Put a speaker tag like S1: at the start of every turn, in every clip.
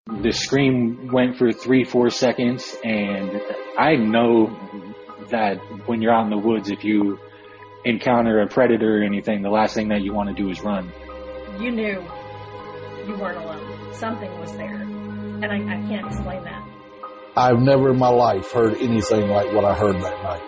S1: The scream went for 3-4 seconds, and I know that when you're out in the woods, if you encounter a predator or anything, the last thing that you want to do is run.
S2: You knew you weren't alone. Something was there, and I can't explain that.
S3: I've never in my life heard anything like what I heard that night.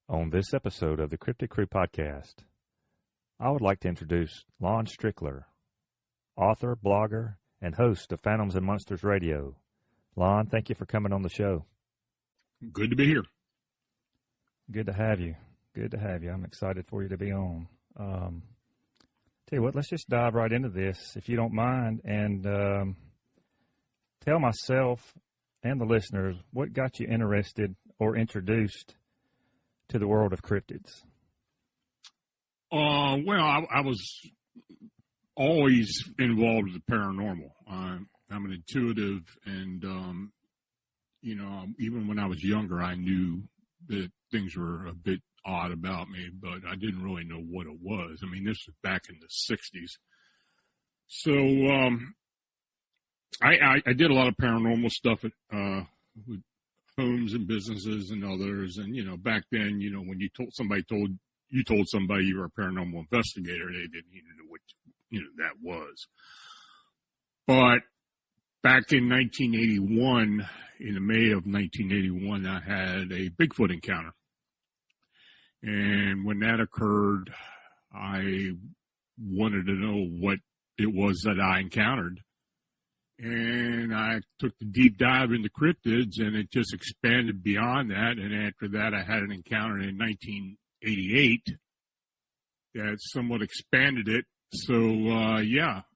S4: On this episode of the Cryptid Crew Podcast, I would like to introduce Lon Strickler, author, blogger, and host of Phantoms and Monsters Radio. Lon, thank you for coming on the show.
S5: Good to be here.
S4: Good to have you. Good to have you. I'm excited for you to be on. Tell you what, let's just dive right into this, if you don't mind, and tell myself and the listeners what got you interested or introduced to the world of cryptids.
S5: Well, I was always involved with the paranormal. I'm an intuitive, and even when I was younger, I knew that things were a bit odd about me, but I didn't really know what it was. I mean, this was back in the 60s. So I did a lot of paranormal stuff with homes and businesses and others. And, back then, when you told somebody you were a paranormal investigator, they didn't even know what, that was. But back in 1981, in the May of 1981, I had a Bigfoot encounter. And when that occurred, I wanted to know what it was that I encountered. And I took the deep dive into cryptids, and it just expanded beyond that. And after that, I had an encounter in 1988 that somewhat expanded it. So,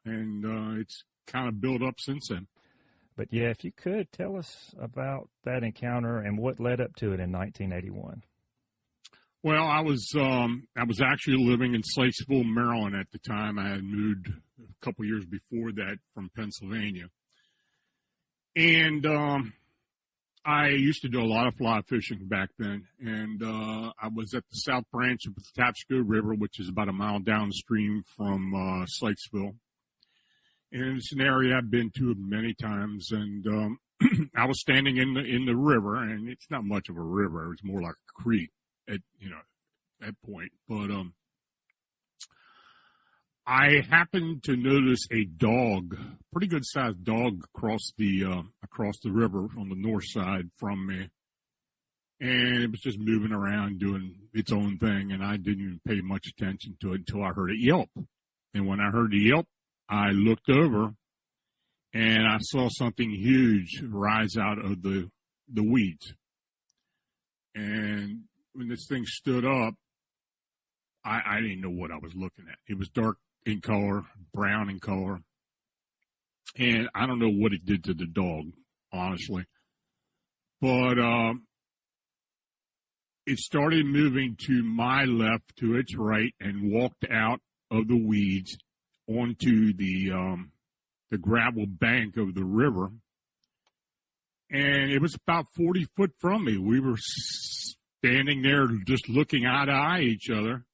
S5: it's kind of built up since then.
S4: But yeah, if you could tell us about that encounter and what led up to it in 1981.
S5: Well, I was actually living in Sykesville, Maryland at the time. I had moved a couple years before that from Pennsylvania. And I used to do a lot of fly fishing back then. And I was at the South Branch of the Patapsco River, which is about a mile downstream from Sykesville. And it's an area I've been to many times. And I was standing in the river, and it's not much of a river. It's more like a creek at that point. But I happened to notice a dog, pretty good sized dog, across the river on the north side from me, and it was just moving around doing its own thing, and I didn't even pay much attention to it until I heard it yelp. And when I heard the yelp, I looked over, and I saw something huge rise out of the weeds. And when this thing stood up, I didn't know what I was looking at. It was dark in color, brown in color. And I don't know what it did to the dog, honestly. But it started moving to my left, to its right, and walked out of the weeds onto the gravel bank of the river. And it was about 40 foot from me. We were standing there just looking eye to eye each other.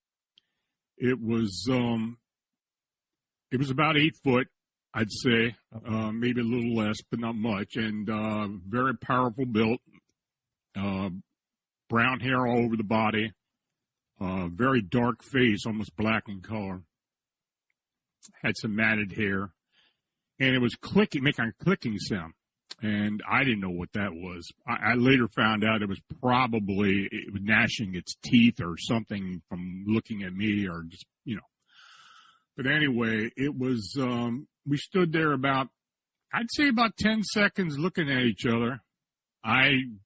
S5: It was about 8 foot, I'd say, maybe a little less, but not much, and very powerful built, brown hair all over the body, very dark face, almost black in color, had some matted hair, and it was making a clicking sound. And I didn't know what that was. I later found out it was gnashing its teeth or something from looking at me, or just, But anyway, it was, we stood there I'd say about 10 seconds looking at each other. I'm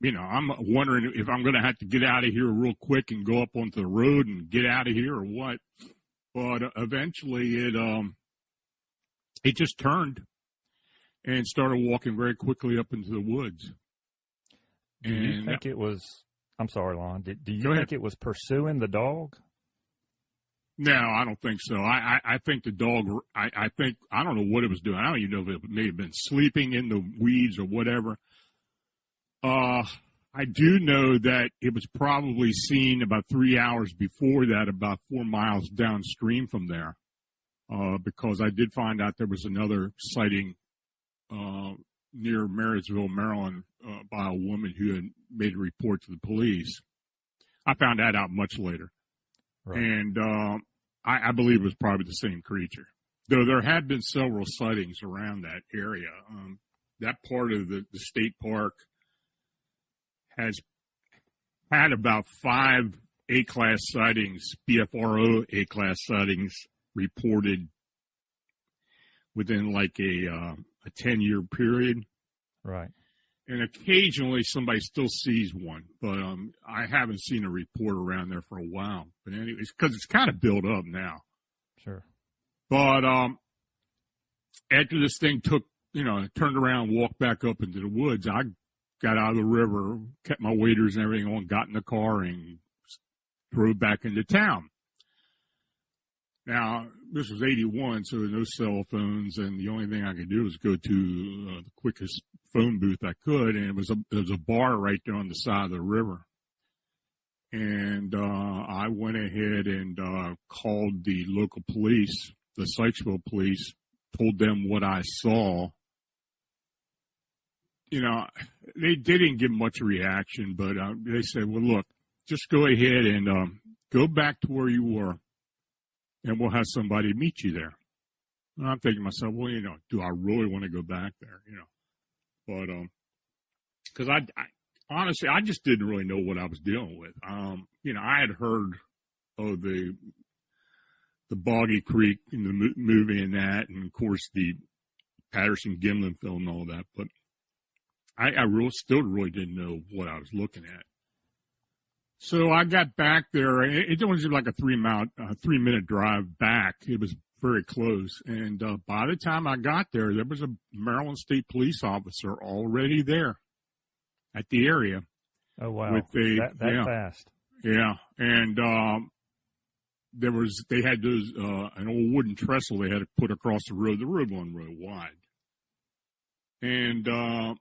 S5: wondering if I'm going to have to get out of here real quick and go up onto the road and get out of here or what. But eventually it just turned. and started walking very quickly up into the woods.
S4: Do you think it was, I'm sorry, Lon, do you think it was pursuing the dog?
S5: No, I don't think so. I think the dog, I don't know what it was doing. I don't even know if it may have been sleeping in the weeds or whatever. I do know that it was probably seen about 3 hours before that, about 4 miles downstream from there, because I did find out there was another sighting near Marysville, Maryland, by a woman who had made a report to the police. I found that out much later. Right. And I believe it was probably the same creature, though there had been several sightings around that area. That part of the state park has had about 5 A-class sightings, BFRO A-class sightings reported within like a 10-year period.
S4: Right.
S5: And occasionally somebody still sees one, but I haven't seen a report around there for a while. But anyways, because it's kind of built up now.
S4: Sure.
S5: But after this thing turned around, walked back up into the woods, I got out of the river, kept my waders and everything on, got in the car, and drove back into town. Now, this was 81, so there were no cell phones, and the only thing I could do was go to the quickest phone booth I could, and there was a bar right there on the side of the river. And I went ahead and called the local police, the Sykesville police, told them what I saw. They didn't give much reaction, but they said, well, look, just go ahead and go back to where you were, and we'll have somebody meet you there. And I'm thinking to myself, well, do I really want to go back there? But because I honestly, I just didn't really know what I was dealing with. I had heard of the Boggy Creek in the movie and that, and of course the Patterson-Gimlin film and all that, but I still really didn't know what I was looking at. So I got back there. It was like a 3-minute drive back. It was very close. And by the time I got there was a Maryland State police officer already there at the area.
S4: Oh, wow.
S5: That
S4: fast.
S5: Yeah. And they had those an old wooden trestle they had to put across the road. The road wasn't really wide. And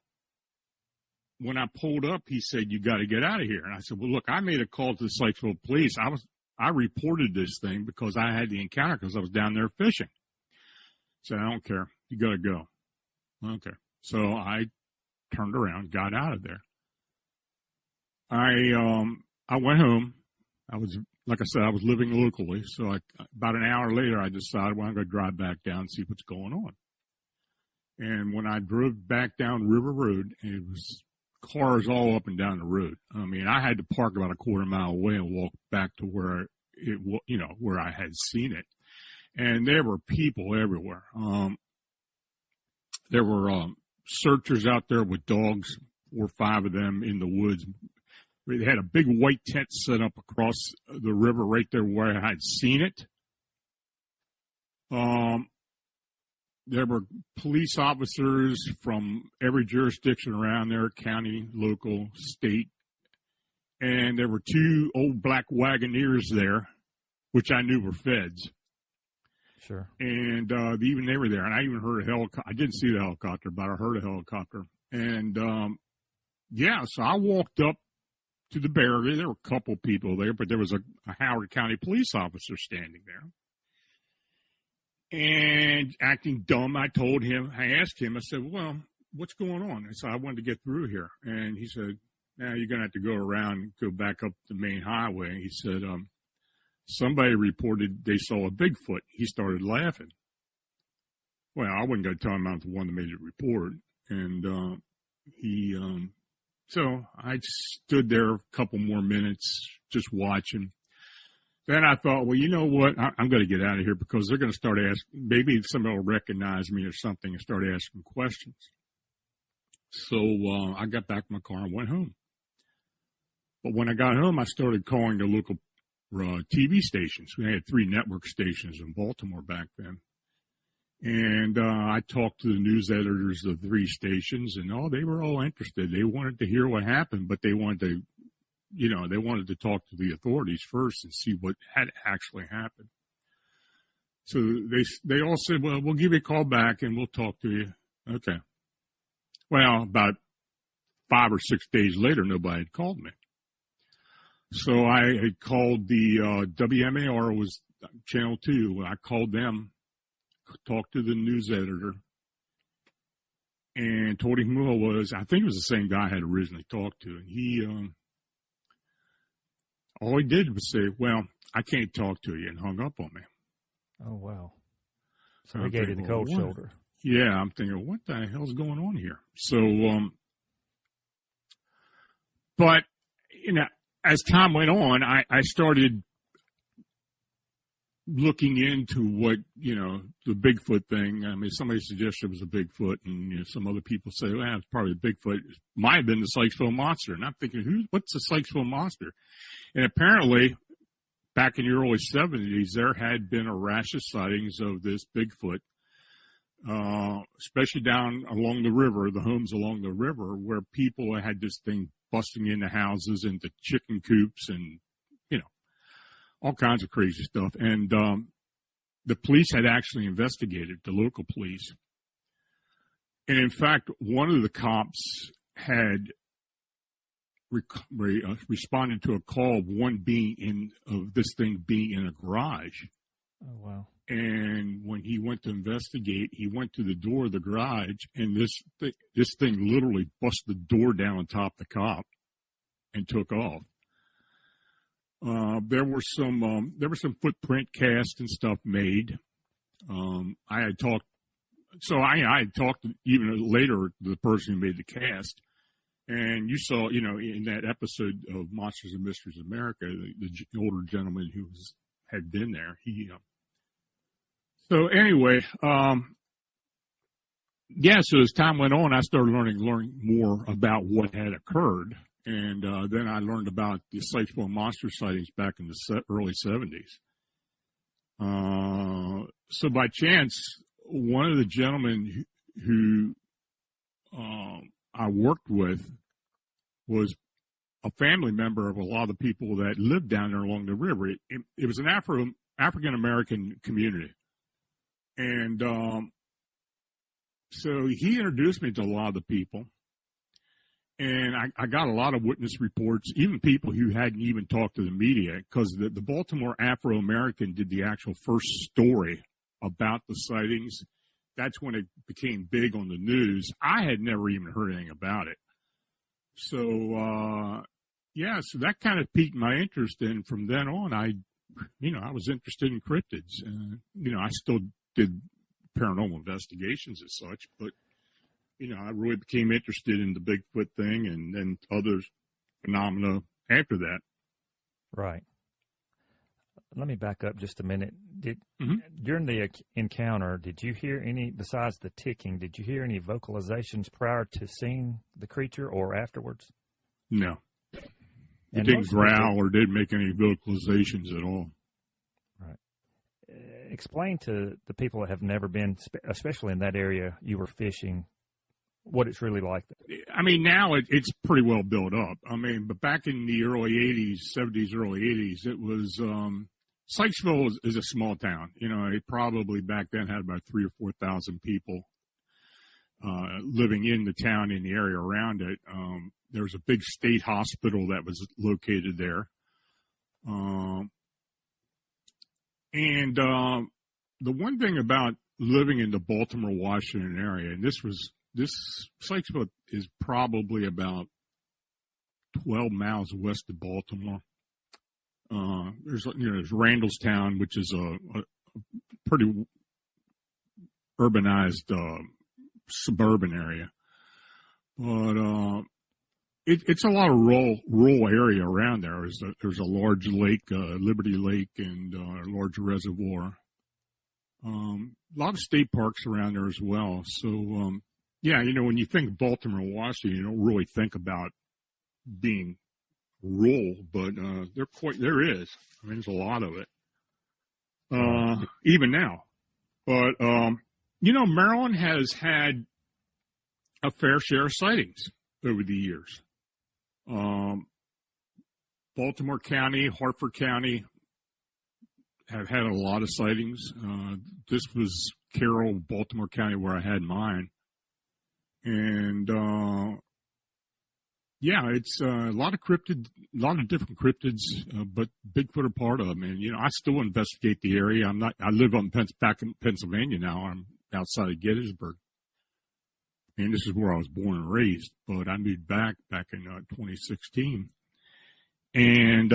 S5: when I pulled up, he said, "You got to get out of here." And I said, "Well, look, I made a call to the Sykesville police. I reported this thing because I had the encounter because I was down there fishing." So I don't care. You got to go. Okay. So I turned around, got out of there. I went home. Like I said, I was living locally. So about an hour later, I decided, well, I'm going to drive back down and see what's going on. And when I drove back down River Road, it was cars all up and down the road. I mean, I had to park about a quarter mile away and walk back to where where I had seen it. And there were people everywhere. There were searchers out there with dogs, 4 or 5 of them in the woods. They had a big white tent set up across the river right there where I had seen it. There were police officers from every jurisdiction around there, county, local, state. And there were 2 old black wagoneers there, which I knew were feds.
S4: Sure.
S5: And even they were there. And I even heard a helicopter. I didn't see the helicopter, but I heard a helicopter. And, so I walked up to the barrier. There were a couple people there, but there was a Howard County police officer standing there. And acting dumb, I asked him, I said, well, what's going on? I said, I wanted to get through here. And he said, now you're going to have to go around and go back up the main highway. And he said, somebody reported they saw a Bigfoot. He started laughing. Well, I wasn't going to tell him I was the one that made the report. And so I stood there a couple more minutes just watching. Then I thought, well, you know what? I'm going to get out of here because they're going to start asking. Maybe somebody will recognize me or something and start asking questions. So I got back in my car and went home. But when I got home, I started calling the local TV stations. We had 3 network stations in Baltimore back then. And I talked to the news editors of 3 stations, and they were all interested. They wanted to hear what happened, but they wanted to, they wanted to talk to the authorities first and see what had actually happened. So they all said, well, we'll give you a call back and we'll talk to you. Okay. Well, about 5 or 6 days later, nobody had called me. So I had called the WMAR, was Channel 2. I called them, talked to the news editor, and told him who I was. I think it was the same guy I had originally talked to. And he, all he did was say, well, I can't talk to you, and hung up on me.
S4: Oh, wow. So he gave you the cold shoulder.
S5: Yeah, I'm thinking, what the hell's going on here? So, but, as time went on, I started looking into what, the Bigfoot thing. I mean, somebody suggested it was a Bigfoot, and some other people say, well, it's probably a Bigfoot. It might have been the Sykesville Monster. And I'm thinking, what's the Sykesville Monster? And apparently, back in the early 70s, there had been a rash of sightings of this Bigfoot, especially down along the river, the homes along the river, where people had this thing busting into houses, into chicken coops, and, all kinds of crazy stuff. And the police had actually investigated, the local police. And in fact, one of the cops had responded to a call of this thing being in a garage.
S4: Oh, wow.
S5: And when he went to investigate, he went to the door of the garage, and this thing literally busted the door down on top of the cop and took off. There were some footprint casts and stuff made. I had talked even later to the person who made the cast. And you saw, in that episode of Monsters and Mysteries of America, the older gentleman who had been there, so anyway, so as time went on, I started learning more about what had occurred. And then I learned about the Sykesville Monster sightings back in the early 70s. So by chance, one of the gentlemen who I worked with was a family member of a lot of the people that lived down there along the river. It was an African-American community. And so he introduced me to a lot of the people. And I got a lot of witness reports, even people who hadn't even talked to the media, because the Baltimore Afro-American did the actual first story about the sightings. That's when it became big on the news. I had never even heard anything about it. So, so that kind of piqued my interest. And from then on, I was interested in cryptids. I still did paranormal investigations as such, but I really became interested in the Bigfoot thing and then other phenomena after that.
S4: Right. Let me back up just a minute. During the encounter, did you hear any, besides the ticking, did you hear any vocalizations prior to seeing the creature or afterwards?
S5: No. It didn't growl or didn't make any vocalizations at all.
S4: Right. Explain to the people that have never been, especially in that area you were fishing, what it's really like.
S5: I mean, now it's pretty well built up. I mean, but back in the early 80s, 70s, early 80s, it was, Sykesville is a small town. It probably back then had about 3,000 or 4,000 people, living in the town, in the area around it. There was a big state hospital that was located there. And the one thing about living in the Baltimore, Washington area, and this Sykesville is probably about 12 miles west of Baltimore. There's Randallstown, which is a pretty urbanized suburban area, but it's a lot of rural area around there. There's a large lake, Liberty Lake, and a large reservoir. A lot of state parks around there as well. So. When you think Baltimore, Washington, you don't really think about being rural, but there is. I mean, there's a lot of it, even now. But Maryland has had a fair share of sightings over the years. Baltimore County, Hartford County have had a lot of sightings. This was Carroll, Baltimore County, where I had mine. And, it's a lot of different cryptids, but Bigfoot are part of them. And, I still investigate the area. I live back in Pennsylvania now. I'm outside of Gettysburg. And this is where I was born and raised, but I moved back in 2016. And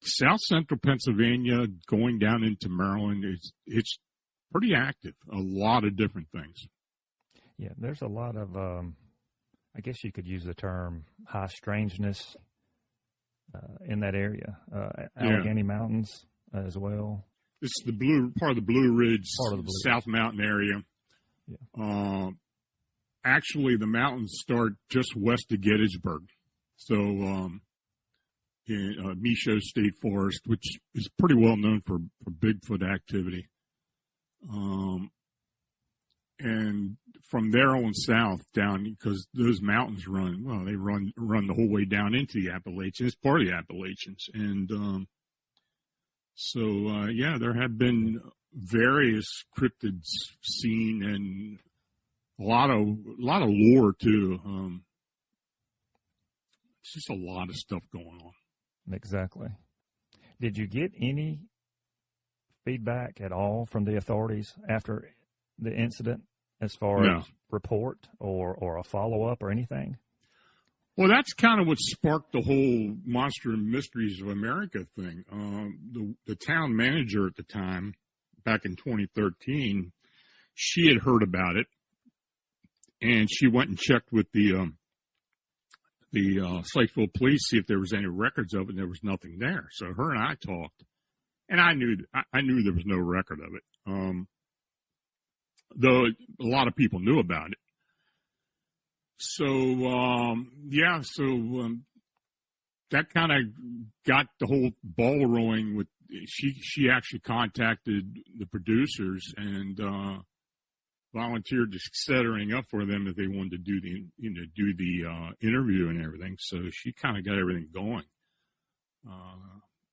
S5: South Central Pennsylvania, going down into Maryland, it's pretty active. A lot of different things.
S4: Yeah, there's a lot of, I guess you could use the term high strangeness in that area. Allegheny Mountains as well.
S5: It's the part of the Blue Ridge, South Mountain area.
S4: Yeah.
S5: Actually, the mountains start just west of Gettysburg. So, in Michaud State Forest, which is pretty well known for Bigfoot activity. And from there on south down, because those mountains run the whole way down into the Appalachians. It's part of the Appalachians. And, there have been various cryptids seen and a lot of lore too. It's just a lot of stuff going on.
S4: Exactly. Did you get any feedback at all from the authorities after the incident as far as report or a follow-up or anything?
S5: Well, that's kind of what sparked the whole Monster and Mysteries of America thing. The town manager at the time, back in 2013, she had heard about it, and she went and checked with the Sykesville police, see if there was any records of it, and there was nothing there. So her and I talked, and I knew there was no record of it. Though a lot of people knew about it. So, that kind of got the whole ball rolling with, she actually contacted the producers and, volunteered to set everything up for them if they wanted to do the interview and everything. So she kind of got everything going.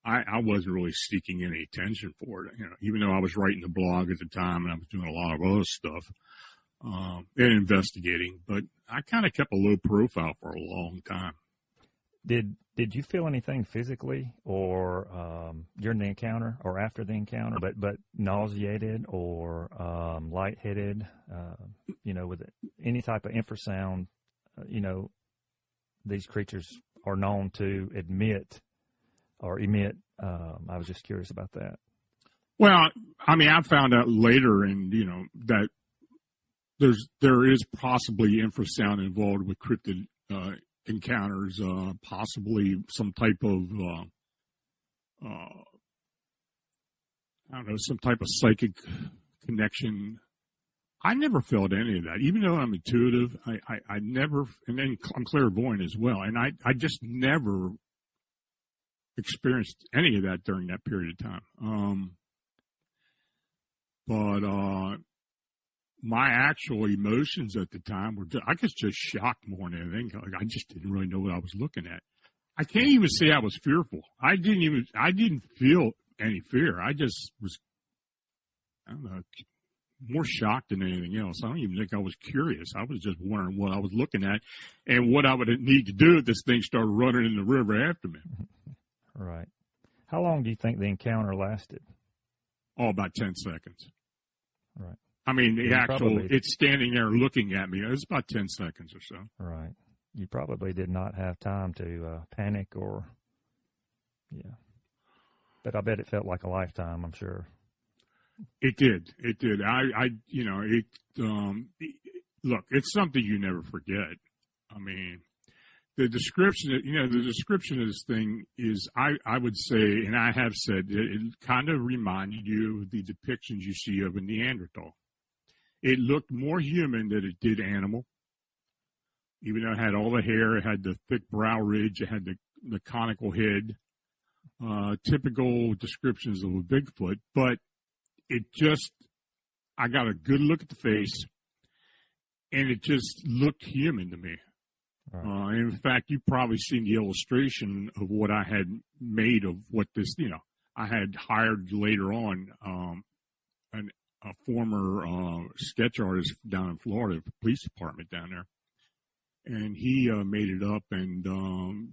S5: I wasn't really seeking any attention for it, even though I was writing the blog at the time and I was doing a lot of other stuff, and investigating, but I kind of kept a low profile for a long time.
S4: Did you feel anything physically or during the encounter or after the encounter, but nauseated or lightheaded, with any type of infrasound, these creatures are known to emit. I was just curious about that.
S5: Well, I mean, I found out later that there is possibly infrasound involved with cryptid encounters, possibly some type of, some type of psychic connection. I never felt any of that, even though I'm intuitive. I never, and then I'm clairvoyant as well, and I just never experienced any of that during that period of time. But my actual emotions at the time were, I guess, just shocked more than anything. Like, I just didn't really know what I was looking at. I can't even say I was fearful. I didn't feel any fear. I just was, more shocked than anything else. I don't even think I was curious. I was just wondering what I was looking at and what I would need to do if this thing started running in the river after me.
S4: Right. How long do you think the encounter lasted?
S5: Oh, about 10 seconds.
S4: Right.
S5: I mean, it's standing there looking at me. It was about 10 seconds or so.
S4: Right. You probably did not have time to panic or, But I bet it felt like a lifetime, I'm sure.
S5: It did. Look, it's something you never forget. I mean, the description of this thing is, I would say, and I have said, it kind of reminded you of the depictions you see of a Neanderthal. It looked more human than it did animal. Even though it had all the hair, it had the thick brow ridge, it had the conical head, typical descriptions of a Bigfoot, but it just I got a good look at the face, and it just looked human to me.
S4: Right.
S5: In fact, you've probably seen the illustration of what I had made of what this, I had hired later on a former sketch artist down in Florida, the police department down there. And he made it up, and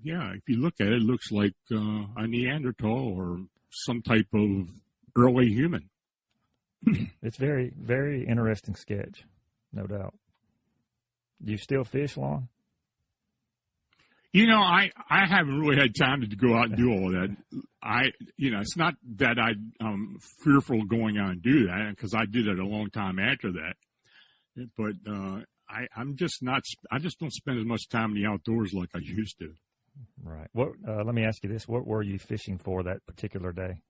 S5: if you look at it, it looks like a Neanderthal or some type of early human.
S4: It's very, very interesting sketch, no doubt. Do you still fish, Lon?
S5: I haven't really had time to go out and do all of that. It's not that I'm fearful of going out and do that, because I did it a long time after that. But I'm just not. I just don't spend as much time in the outdoors like I used to.
S4: Right. What? Let me ask you this: what were you fishing for that particular day?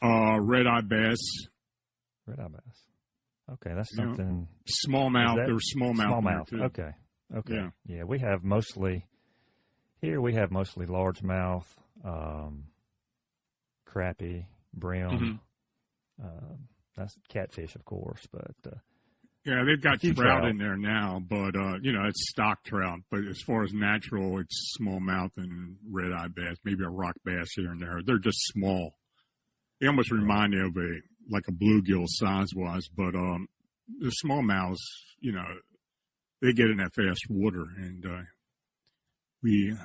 S5: Red-eye bass.
S4: Red-eye bass. Okay, that's something.
S5: Smallmouth. There was smallmouth.
S4: Smallmouth.
S5: Too.
S4: Okay. Yeah. We have mostly largemouth, crappie, brim. That's catfish, of course, but.
S5: Yeah, they've got trout in there now, but, it's stock trout. But as far as natural, it's smallmouth and red-eye bass, maybe a rock bass here and there. They're just small. They almost remind me of a bluegill size-wise, but the smallmouths, they get in that fast water. And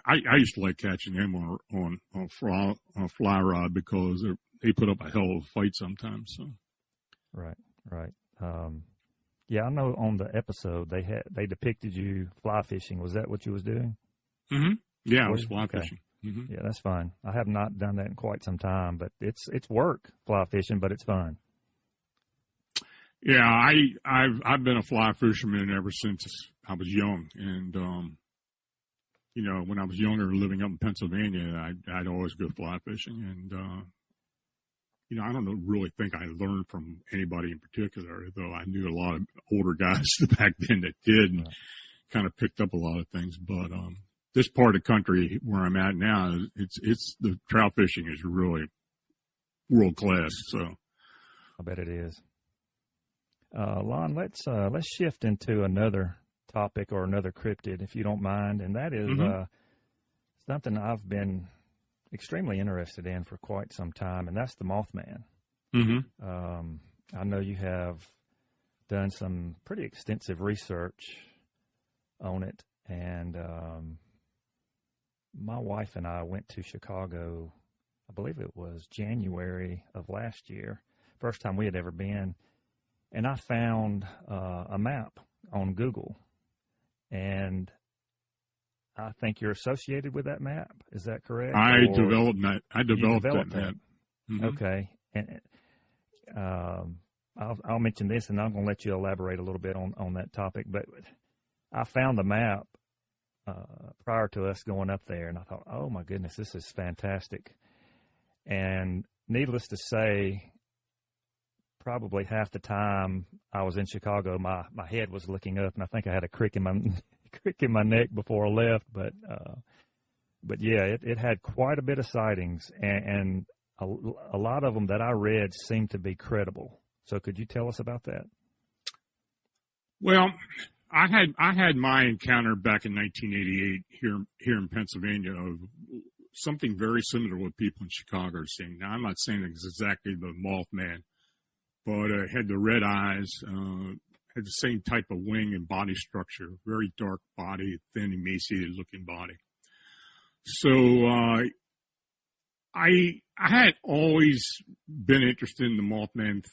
S5: I used to like catching them on a fly rod because they put up a hell of a fight sometimes. So.
S4: Right. Yeah, I know on the episode they depicted you fly fishing. Was that what you was doing?
S5: Mm-hmm. Yeah, I was fly fishing. Mm-hmm.
S4: Yeah, that's fine. I have not done that in quite some time, but it's work fly fishing, but it's fun.
S5: Yeah, I've been a fly fisherman ever since I was young, and when I was younger, living up in Pennsylvania, I'd always go fly fishing, and I don't really think I learned from anybody in particular, though I knew a lot of older guys back then that did, and kind of picked up a lot of things. But this part of the country where I'm at now, it's the trout fishing is really world class. So
S4: I bet it is. Lon, let's shift into another topic or another cryptid, if you don't mind, and that is something I've been extremely interested in for quite some time, and that's the Mothman.
S5: Mm-hmm.
S4: I know you have done some pretty extensive research on it, and my wife and I went to Chicago, I believe it was January of last year, first time we had ever been, and I found a map on Google, and I think you're associated with that map. Is that correct?
S5: I developed that map. Mm-hmm.
S4: Okay. And I'll mention this, and I'm going to let you elaborate a little bit on that topic. But I found the map prior to us going up there, and I thought, oh, my goodness, this is fantastic. And needless to say, probably half the time I was in Chicago, my head was looking up, and I think I had a crick in my neck before I left, but yeah, it had quite a bit of sightings, and a lot of them that I read seemed to be credible. So could you tell us about that?
S5: Well, I had my encounter back in 1988 here in Pennsylvania of something very similar to what people in Chicago are seeing. Now, I'm not saying it's exactly the Mothman, but it had the red eyes, had the same type of wing and body structure, very dark body, thin, emaciated looking body. So, I had always been interested in the Mothman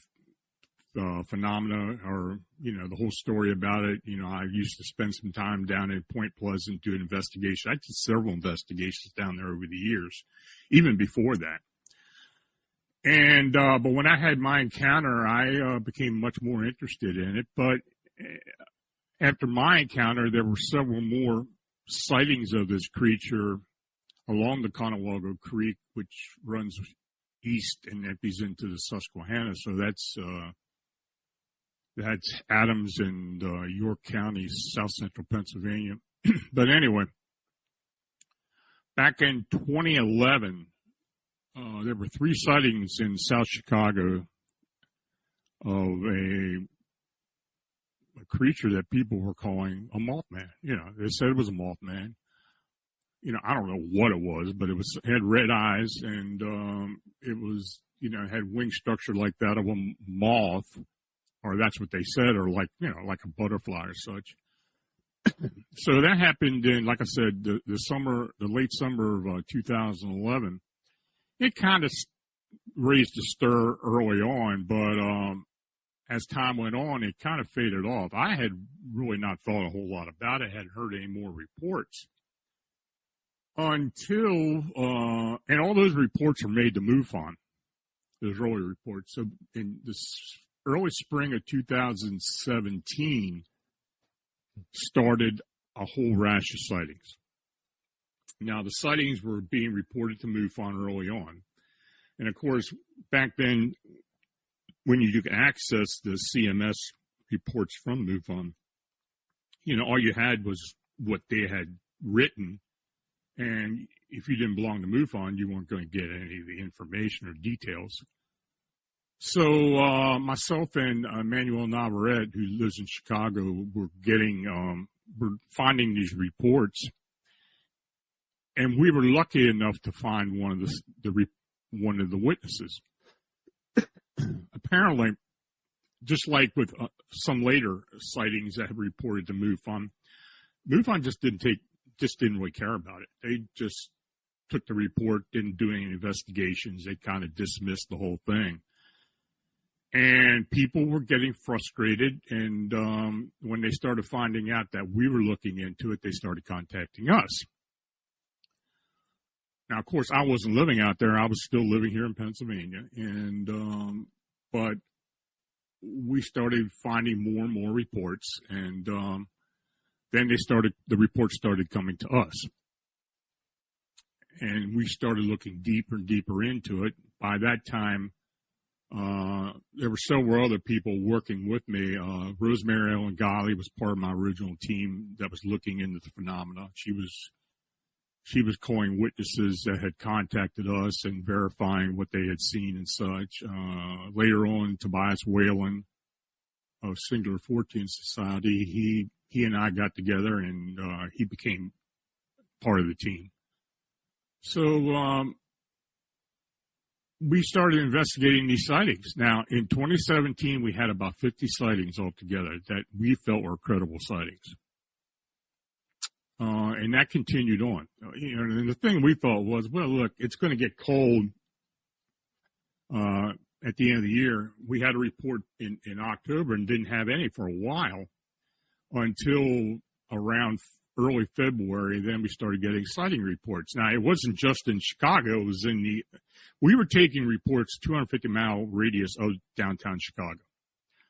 S5: phenomena, or, the whole story about it. I used to spend some time down in Point Pleasant doing investigations. I did several investigations down there over the years, even before that. And, but when I had my encounter, I became much more interested in it. But after my encounter, there were several more sightings of this creature along the Conewago Creek, which runs east and empties into the Susquehanna. So that's Adams and York counties, south central Pennsylvania. But anyway, back in 2011, there were 3 sightings in South Chicago of a a creature that people were calling a Mothman. You know, they said it was a Mothman. You know, I don't know what it was, but it had red eyes, and it was, you know, had wing structure like that of a moth, or that's what they said, or like, you know, like a butterfly or such. So that happened in, like I said, the late summer of 2011. It kind of raised a stir early on, but as time went on, it kind of faded off. I had really not thought a whole lot about it, hadn't heard any more reports until, and all those reports are made to MUFON, those early reports. So in this early spring of 2017, started a whole rash of sightings. Now, the sightings were being reported to MUFON early on. And, of course, back then, when you could access the CMS reports from MUFON, you know, all you had was what they had written. And if you didn't belong to MUFON, you weren't going to get any of the information or details. So myself and Manuel Navarrete, who lives in Chicago, were finding these reports, and we were lucky enough to find one of the witnesses. Apparently, just like with some later sightings that have reported to MUFON just didn't really care about it. They just took the report, didn't do any investigations. They kind of dismissed the whole thing. And people were getting frustrated, and when they started finding out that we were looking into it, they started contacting us. Now, of course, I wasn't living out there. I was still living here in Pennsylvania, and but we started finding more and more reports, and then the reports started coming to us. And we started looking deeper and deeper into it. By that time, there were several other people working with me. Rosemary Ellen Golly was part of my original team that was looking into the phenomena. She was calling witnesses that had contacted us and verifying what they had seen and such. Later on, Tobias Whalen of Singular Fortean Society, he and I got together, and he became part of the team. So we started investigating these sightings. Now, in 2017, we had about 50 sightings altogether that we felt were credible sightings. And that continued on. You know, and the thing we thought was, well, look, it's going to get cold at the end of the year. We had a report in October and didn't have any for a while until around early February. Then we started getting sighting reports. Now, it wasn't just in Chicago. It was we were taking reports 250-mile radius of downtown Chicago.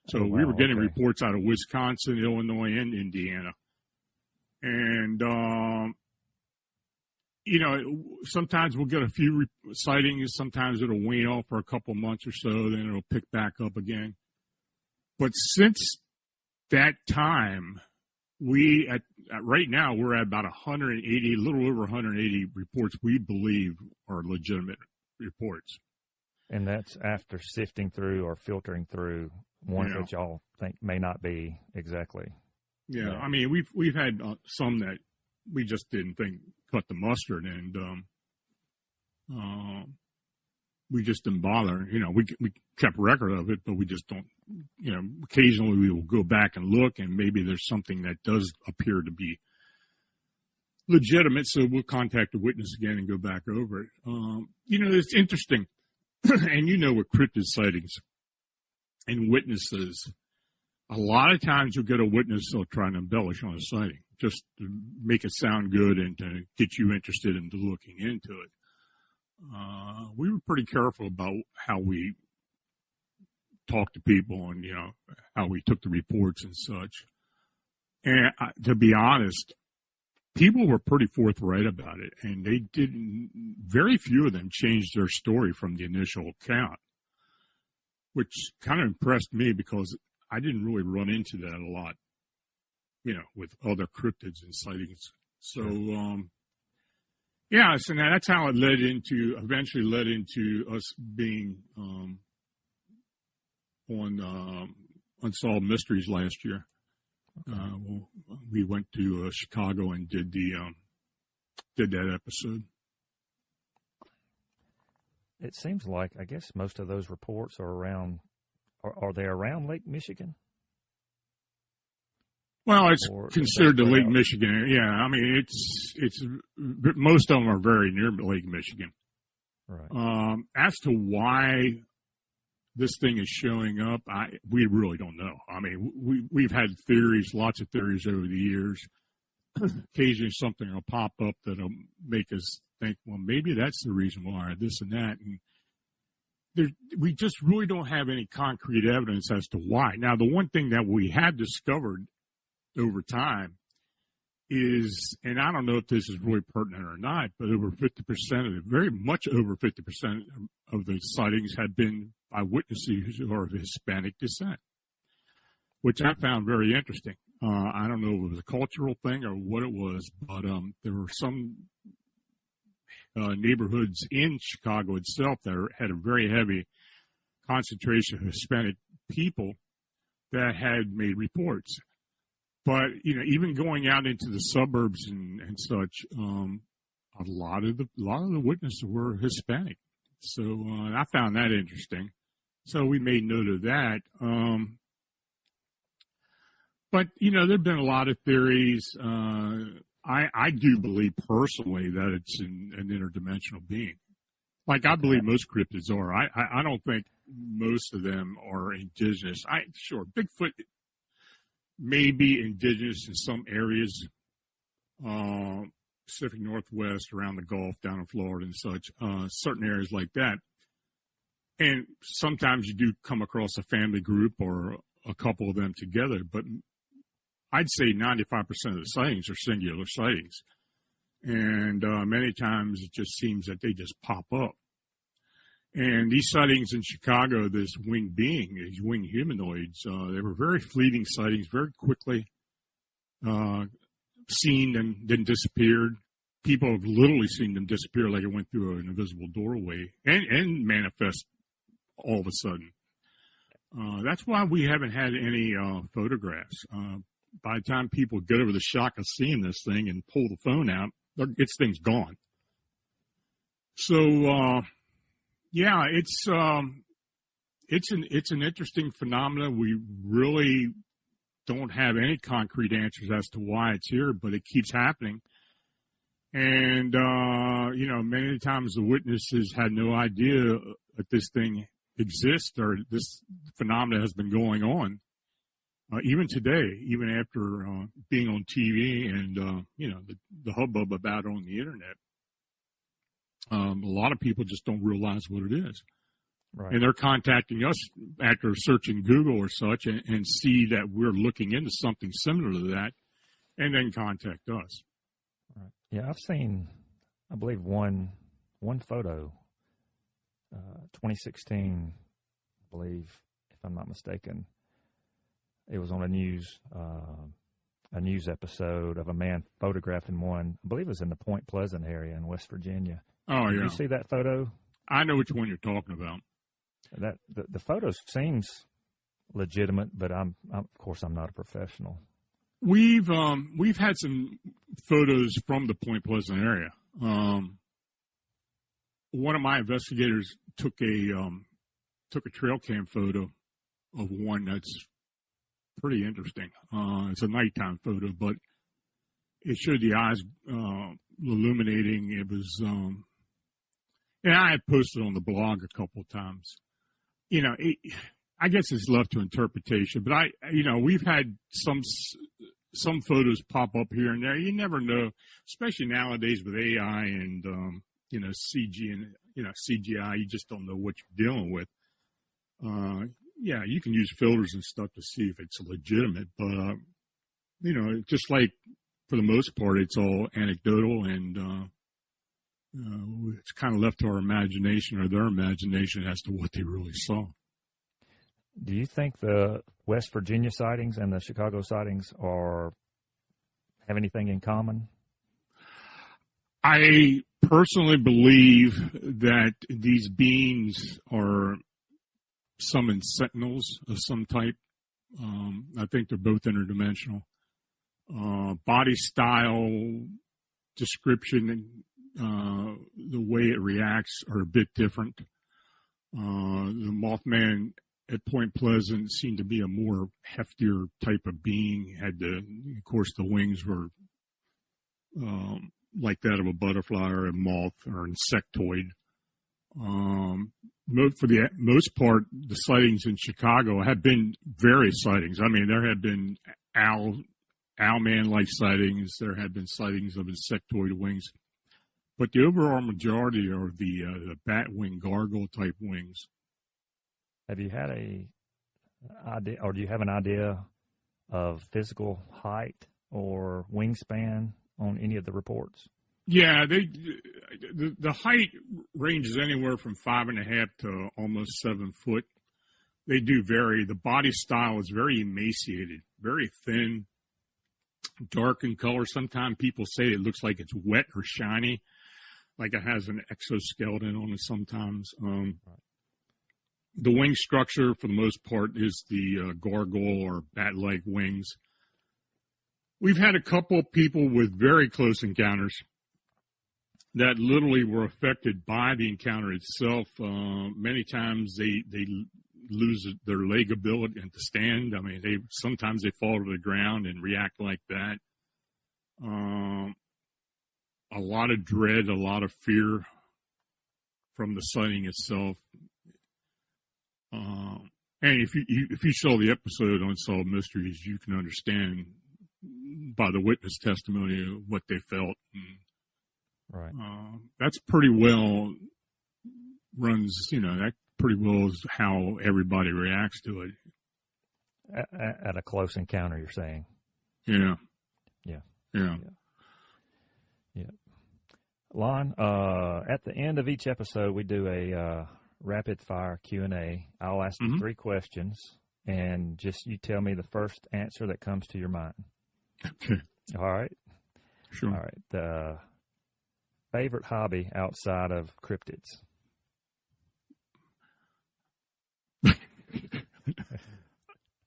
S5: So we were getting reports out of Wisconsin, Illinois, and Indiana. And, you know, sometimes we'll get a few sightings. Sometimes it'll wane off for a couple months or so. Then it'll pick back up again. But since that time, right now, we're at about 180, a little over 180 reports we believe are legitimate reports.
S4: And that's after sifting through or filtering through ones that y'all think may not be exactly.
S5: Yeah, I mean, we've had some that we just didn't think cut the mustard, and we just didn't bother. You know, we kept record of it, but we just don't. You know, occasionally we will go back and look, and maybe there's something that does appear to be legitimate, so we'll contact the witness again and go back over it. You know, it's interesting, and you know, with cryptid sightings and witnesses, a lot of times you'll get a witness that'll try and embellish on a sighting just to make it sound good and to get you interested into looking into it. We were pretty careful about how we talked to people and, you know, how we took the reports and such. And to be honest, people were pretty forthright about it, and very few of them changed their story from the initial account, which kind of impressed me because I didn't really run into that a lot, you know, with other cryptids and sightings. So, so now that's how it eventually led into us being on Unsolved Mysteries last year. We went to Chicago and did that episode.
S4: It seems like, I guess most of those reports are around, are they around Lake Michigan?
S5: Well, it's considered the Lake Michigan. Yeah, I mean, it's most of them are very near Lake Michigan.
S4: Right.
S5: As to why this thing is showing up, we really don't know. I mean, we've had theories, lots of theories over the years. Occasionally something will pop up that'll make us think, well, maybe that's the reason why, this and that. And we just really don't have any concrete evidence as to why. Now, the one thing that we have discovered over time is, and I don't know if this is really pertinent or not, but over 50%, very much over 50% of the sightings have been by witnesses who are of Hispanic descent, which I found very interesting. I don't know if it was a cultural thing or what it was, but there were some neighborhoods in Chicago itself that had a very heavy concentration of Hispanic people that had made reports. But, you know, even going out into the suburbs and such, a lot of the witnesses were Hispanic. So I found that interesting. So we made note of that. But, you know, there have been a lot of theories. I do believe personally that it's an interdimensional being. Like I believe most cryptids are. I don't think most of them are indigenous. Sure, Bigfoot may be indigenous in some areas, Pacific Northwest, around the Gulf, down in Florida and such, certain areas like that. And sometimes you do come across a family group or a couple of them together, but I'd say 95% of the sightings are singular sightings. And many times it just seems that they just pop up. And these sightings in Chicago, this winged being, these winged humanoids, they were very fleeting sightings, very quickly seen and then disappeared. People have literally seen them disappear like it went through an invisible doorway and manifest all of a sudden. That's why we haven't had any photographs. By the time people get over the shock of seeing this thing and pull the phone out, this thing's gone. So, yeah, it's an interesting phenomenon. We really don't have any concrete answers as to why it's here, but it keeps happening. And, you know, many times the witnesses had no idea that this thing exists or this phenomenon has been going on. Even today, even after being on TV and, you know, the hubbub about it on the internet, a lot of people just don't realize what it is.
S4: Right.
S5: And they're contacting us after searching Google or such and see that we're looking into something similar to that and then contact us.
S4: Right. Yeah, I've seen, I believe, one photo, 2016, I believe, if I'm not mistaken. It was on a news episode of a man photographing one. I believe it was in the Point Pleasant area in West Virginia.
S5: Oh, yeah.
S4: Did you see that photo?
S5: I know which one you're talking about.
S4: That the photo seems legitimate, but of course I'm not a professional.
S5: We've had some photos from the Point Pleasant area. One of my investigators took a trail cam photo of one that's pretty interesting. It's a nighttime photo, but it showed the eyes illuminating. It was, and I had posted on the blog a couple of times. You know, I guess it's left to interpretation, but we've had some photos pop up here and there. You never know, especially nowadays with AI and CG and CGI. You just don't know what you're dealing with. Yeah, you can use filters and stuff to see if it's legitimate, but, just like for the most part, it's all anecdotal and, it's kind of left to our imagination or their imagination as to what they really saw.
S4: Do you think the West Virginia sightings and the Chicago sightings have anything in common?
S5: I personally believe that these beings are summoned sentinels of some type, I think they're both interdimensional. Body style, description, the way it reacts are a bit different. The Mothman at Point Pleasant seemed to be a more heftier type of being. Of course, the wings were like that of a butterfly or a moth or insectoid. For the most part, the sightings in Chicago have been various sightings. I mean, there have been owlman-like sightings. There have been sightings of insectoid wings. But the overall majority are the bat wing, gargoyle type wings.
S4: Have you had a idea, or do you have an idea of physical height or wingspan on any of the reports?
S5: Yeah, the height ranges anywhere from 5.5 to almost 7 foot. They do vary. The body style is very emaciated, very thin, dark in color. Sometimes people say it looks like it's wet or shiny, like it has an exoskeleton on it sometimes. The wing structure, for the most part, is the gargoyle or bat-like wings. We've had a couple people with very close encounters that literally were affected by the encounter itself. Many times they lose their leg ability and to stand. I mean, sometimes they fall to the ground and react like that. A lot of dread, a lot of fear from the sighting itself. And if you saw the episode Unsolved Mysteries, you can understand by the witness testimony of what they felt. And,
S4: right.
S5: That's pretty well that pretty well is how everybody reacts to it.
S4: At a close encounter, you're saying?
S5: Yeah.
S4: Yeah.
S5: Yeah.
S4: Yeah. Lon, at the end of each episode, we do a rapid fire Q&A. I'll ask you 3 questions, and just you tell me the first answer that comes to your mind.
S5: Okay.
S4: All right?
S5: Sure.
S4: All right. The favorite hobby outside of cryptids?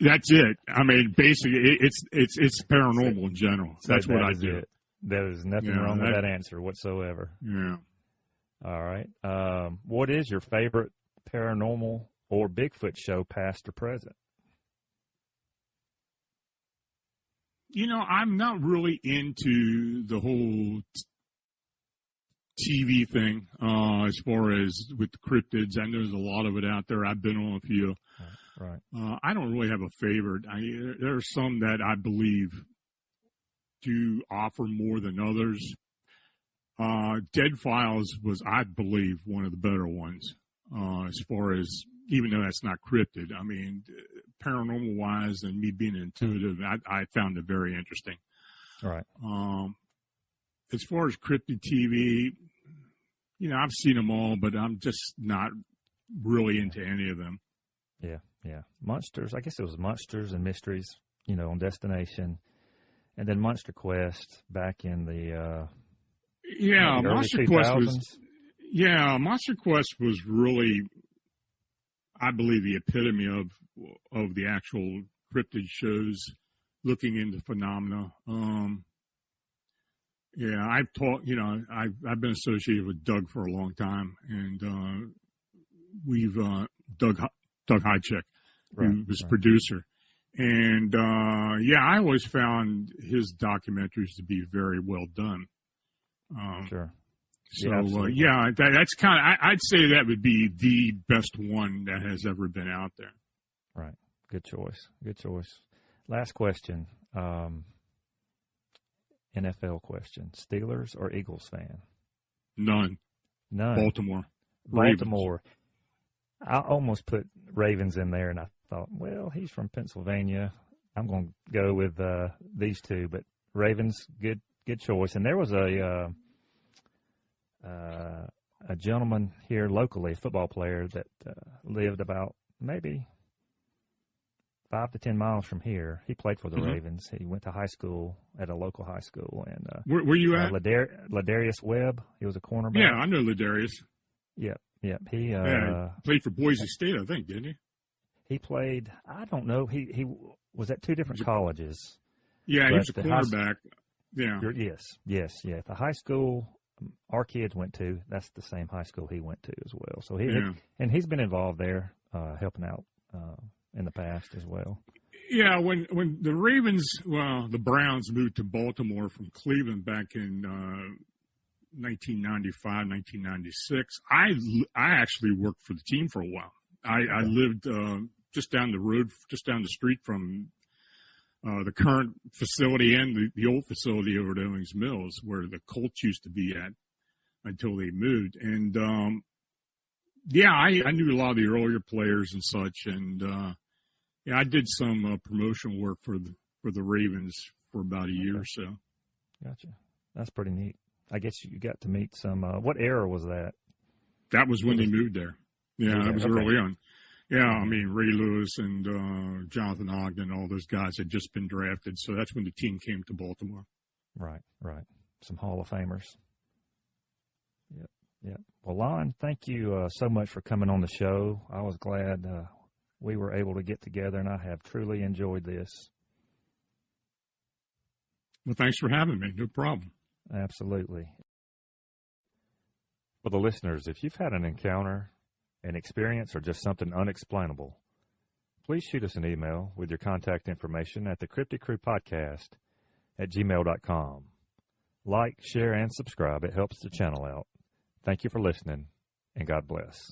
S5: That's it. I mean, basically, it's paranormal in general. That's what I do.
S4: It. There's nothing wrong with that answer whatsoever.
S5: Yeah.
S4: All right. What is your favorite paranormal or Bigfoot show, past or present?
S5: I'm not really into the whole TV thing as far as with the cryptids. I know there's a lot of it out there. I've been on a few.
S4: Right.
S5: I don't really have a favorite. There are some that I believe do offer more than others. Dead Files was, I believe, one of the better ones as far as, even though that's not cryptid. I mean, paranormal-wise and me being intuitive, I found it very interesting.
S4: Right.
S5: As far as cryptid TV, I've seen them all, but I'm just not really into any of them.
S4: Yeah, yeah. Monsters, I guess it was Monsters and Mysteries, on Destination. And then Monster Quest back in the
S5: Monster Quest was really, I believe, the epitome of the actual cryptid shows, looking into phenomena. I've taught, I've been associated with Doug for a long time, and we've Doug Hychek, who was producer. And, I always found his documentaries to be very well done.
S4: Sure.
S5: So, that's kind of, I'd say that would be the best one that has ever been out there.
S4: Right. Good choice. Good choice. Last question. NFL question. Steelers or Eagles fan?
S5: None. Baltimore.
S4: Baltimore. I almost put Ravens in there, and I thought, well, he's from Pennsylvania. I'm going to go with these two, but Ravens, good choice. And there was a gentleman here locally, a football player that lived about maybe 5 to 10 miles from here. He played for the Ravens. He went to high school at a local high school. And
S5: where you at?
S4: Ladarius Webb. He was a cornerback.
S5: Yeah, I know Ladarius.
S4: Yep. He
S5: played for Boise State, I think, didn't he?
S4: He played, I don't know, he was at two different colleges.
S5: Yeah, he was a
S4: But
S5: cornerback. Yeah.
S4: Yes. The high school our kids went to, that's the same high school he went to as well. So he's been involved there, helping out in the past as well.
S5: Yeah, when the Ravens, the Browns moved to Baltimore from Cleveland back in 1995, 1996, I actually worked for the team for a while. I lived just down the road, just down the street from the current facility and the old facility over at Owings Mills, where the Colts used to be at until they moved. And I knew a lot of the earlier players and such, and I did some promotional work for the Ravens for about a year or so.
S4: Gotcha. That's pretty neat. I guess you got to meet some. What era was that?
S5: That was when they moved there. Yeah, that was early on. Yeah, I mean, Ray Lewis and Jonathan Ogden, all those guys had just been drafted, so that's when the team came to Baltimore.
S4: Right. Some Hall of Famers. Yep. Well, Lon, thank you so much for coming on the show. I was glad we were able to get together, and I have truly enjoyed this.
S5: Well, thanks for having me. No problem.
S4: Absolutely. For the listeners, if you've had an encounter, an experience, or just something unexplainable, please shoot us an email with your contact information at the Cryptid Crew Podcast at gmail.com. Like, share, and subscribe. It helps the channel out. Thank you for listening, and God bless.